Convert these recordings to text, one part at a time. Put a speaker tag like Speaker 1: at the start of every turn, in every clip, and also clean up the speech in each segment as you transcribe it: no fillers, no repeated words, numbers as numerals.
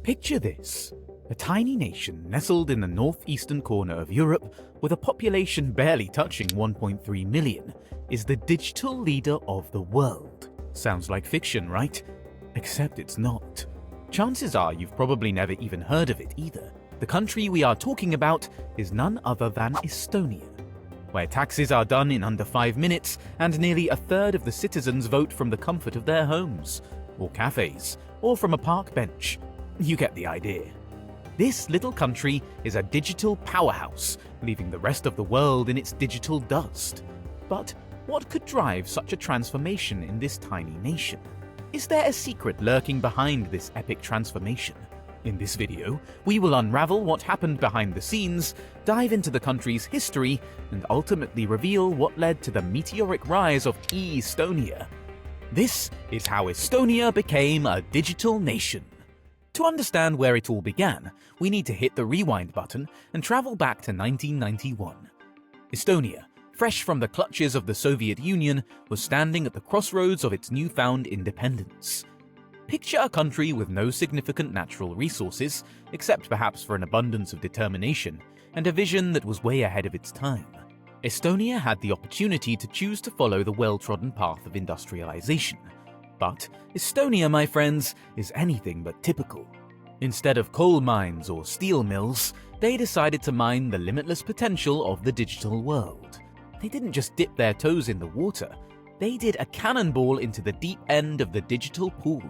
Speaker 1: Picture this. A tiny nation nestled in the northeastern corner of Europe, with a population barely touching 1.3 million, is the digital leader of the world. Sounds like fiction, right? Except it's not. Chances are you've probably never even heard of it either. The country we are talking about is none other than Estonia, where taxes are done in under 5 minutes and nearly a third of the citizens vote from the comfort of their homes, or cafes, or from a park bench. You get the idea. This little country is a digital powerhouse, leaving the rest of the world in its digital dust. But what could drive such a transformation in this tiny nation? Is there a secret lurking behind this epic transformation? In this video, we will unravel what happened behind the scenes, dive into the country's history, and ultimately reveal what led to the meteoric rise of E-stonia. This is how Estonia became a digital nation. To understand where it all began, we need to hit the rewind button and travel back to 1991. Estonia, fresh from the clutches of the Soviet Union, was standing at the crossroads of its newfound independence. Picture a country with no significant natural resources, except perhaps for an abundance of determination, and a vision that was way ahead of its time. Estonia had the opportunity to choose to follow the well-trodden path of industrialization. But Estonia, my friends, is anything but typical. Instead of coal mines or steel mills, they decided to mine the limitless potential of the digital world. They didn't just dip their toes in the water, they did a cannonball into the deep end of the digital pool.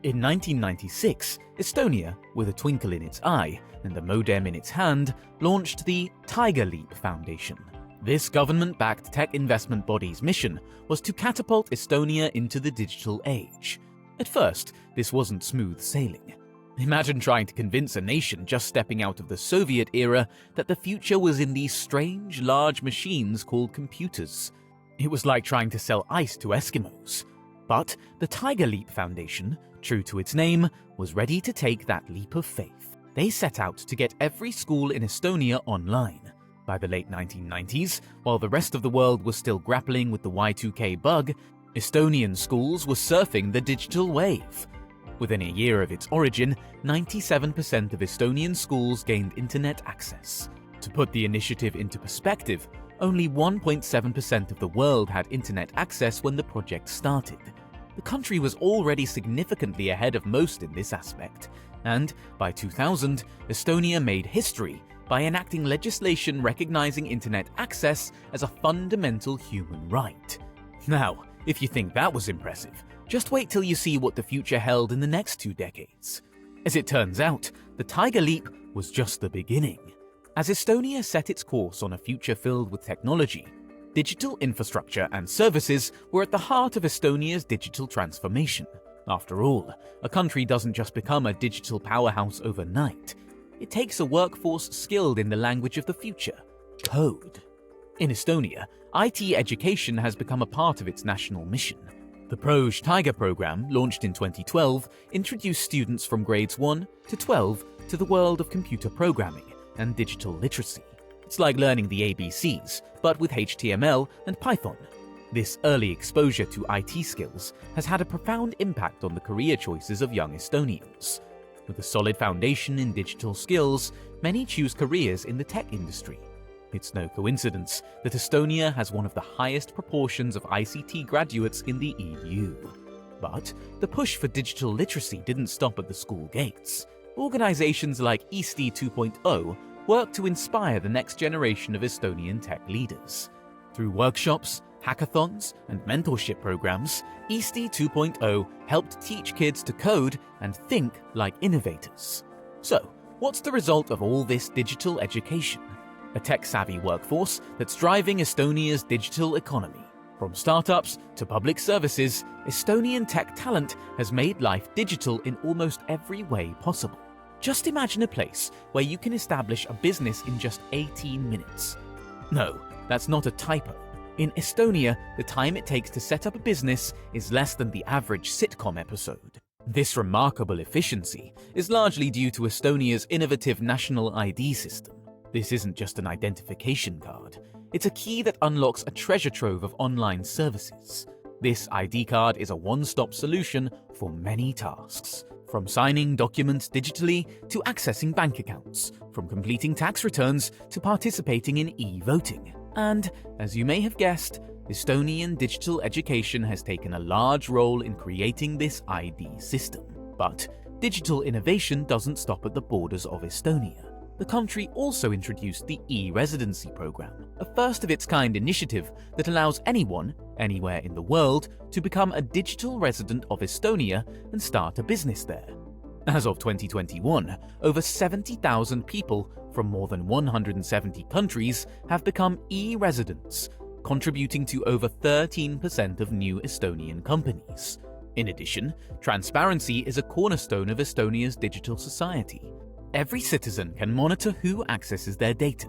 Speaker 1: In 1996, Estonia, with a twinkle in its eye and a modem in its hand, launched the Tiger Leap Foundation. This government-backed tech investment body's mission was to catapult Estonia into the digital age. At first, this wasn't smooth sailing. Imagine trying to convince a nation just stepping out of the Soviet era that the future was in these strange, large machines called computers. It was like trying to sell ice to Eskimos. But the Tiger Leap Foundation, true to its name, was ready to take that leap of faith. They set out to get every school in Estonia online. By the late 1990s, while the rest of the world was still grappling with the Y2K bug, Estonian schools were surfing the digital wave. Within a year of its origin, 97% of Estonian schools gained internet access. To put the initiative into perspective, only 1.7% of the world had internet access when the project started. The country was already significantly ahead of most in this aspect, and by 2000, Estonia made history by enacting legislation recognizing internet access as a fundamental human right. Now, if you think that was impressive, just wait till you see what the future held in the next 2 decades. As it turns out, the Tiger Leap was just the beginning. As Estonia set its course on a future filled with technology, digital infrastructure and services were at the heart of Estonia's digital transformation. After all, a country doesn't just become a digital powerhouse overnight. It takes a workforce skilled in the language of the future, code. In Estonia, IT education has become a part of its national mission. The Proj Tiger program, launched in 2012, introduced students from grades 1 to 12 to the world of computer programming and digital literacy. It's like learning the ABCs, but with HTML and Python. This early exposure to IT skills has had a profound impact on the career choices of young Estonians. With a solid foundation in digital skills, many choose careers in the tech industry. It's no coincidence that Estonia has one of the highest proportions of ICT graduates in the EU. But the push for digital literacy didn't stop at the school gates. Organizations like Eesti 2.0 work to inspire the next generation of Estonian tech leaders. Through workshops, hackathons, and mentorship programs, Eesti 2.0 helped teach kids to code and think like innovators. So, what's the result of all this digital education? A tech-savvy workforce that's driving Estonia's digital economy. From startups to public services, Estonian tech talent has made life digital in almost every way possible. Just imagine a place where you can establish a business in just 18 minutes. No, that's not a typo. In Estonia, the time it takes to set up a business is less than the average sitcom episode. This remarkable efficiency is largely due to Estonia's innovative national ID system. This isn't just an identification card. It's a key that unlocks a treasure trove of online services. This ID card is a one-stop solution for many tasks, From signing documents digitally to accessing bank accounts, from completing tax returns to participating in e-voting. And, as you may have guessed, Estonian digital education has taken a large role in creating this ID system. But digital innovation doesn't stop at the borders of Estonia. The country also introduced the e-residency program, a first-of-its-kind initiative that allows anyone, anywhere in the world, to become a digital resident of Estonia and start a business there. As of 2021, over 70,000 people from more than 170 countries have become e-residents, contributing to over 13% of new Estonian companies. In addition, transparency is a cornerstone of Estonia's digital society. Every citizen can monitor who accesses their data.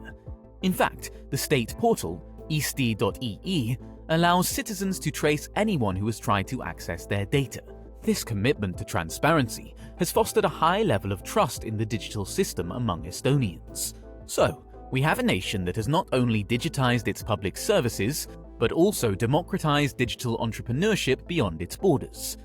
Speaker 1: In fact, the state portal, Eesti.ee, allows citizens to trace anyone who has tried to access their data. This commitment to transparency has fostered a high level of trust in the digital system among Estonians. So, we have a nation that has not only digitized its public services, but also democratized digital entrepreneurship beyond its borders.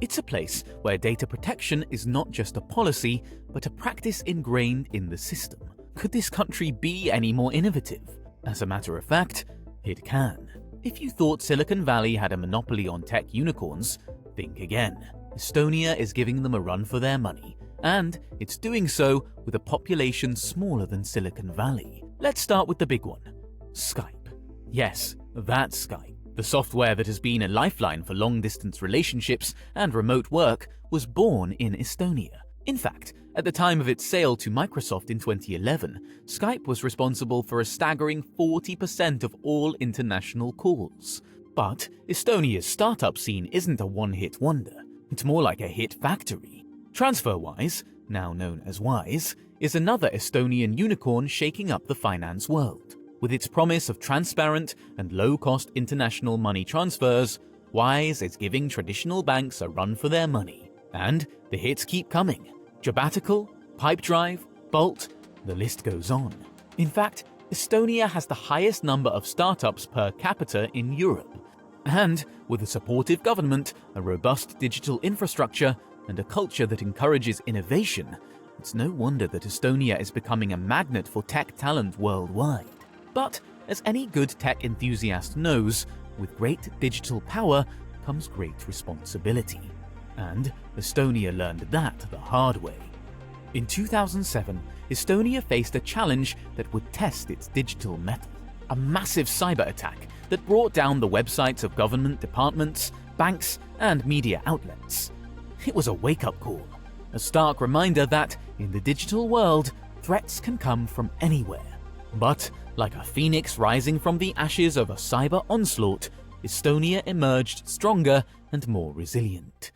Speaker 1: It's a place where data protection is not just a policy, but a practice ingrained in the system. Could this country be any more innovative? As a matter of fact, it can. If you thought Silicon Valley had a monopoly on tech unicorns, think again. Estonia is giving them a run for their money, and it's doing so with a population smaller than Silicon Valley. Let's start with the big one, Skype. Yes, that's Skype. The software that has been a lifeline for long-distance relationships and remote work was born in Estonia. In fact, at the time of its sale to Microsoft in 2011, Skype was responsible for a staggering 40% of all international calls. But Estonia's startup scene isn't a one-hit wonder. It's more like a hit factory. TransferWise, now known as Wise, is another Estonian unicorn shaking up the finance world. With its promise of transparent and low-cost international money transfers, Wise is giving traditional banks a run for their money. And the hits keep coming. Jobatical, Pipedrive, Bolt, the list goes on. In fact, Estonia has the highest number of startups per capita in Europe. And with a supportive government, a robust digital infrastructure, and a culture that encourages innovation, it's no wonder that Estonia is becoming a magnet for tech talent worldwide. But, as any good tech enthusiast knows, with great digital power comes great responsibility. And Estonia learned that the hard way. In 2007, Estonia faced a challenge that would test its digital mettle. A massive cyber attack that brought down the websites of government departments, banks, and media outlets. It was a wake-up call, a stark reminder that, in the digital world, threats can come from anywhere. But, like a phoenix rising from the ashes of a cyber onslaught, Estonia emerged stronger and more resilient.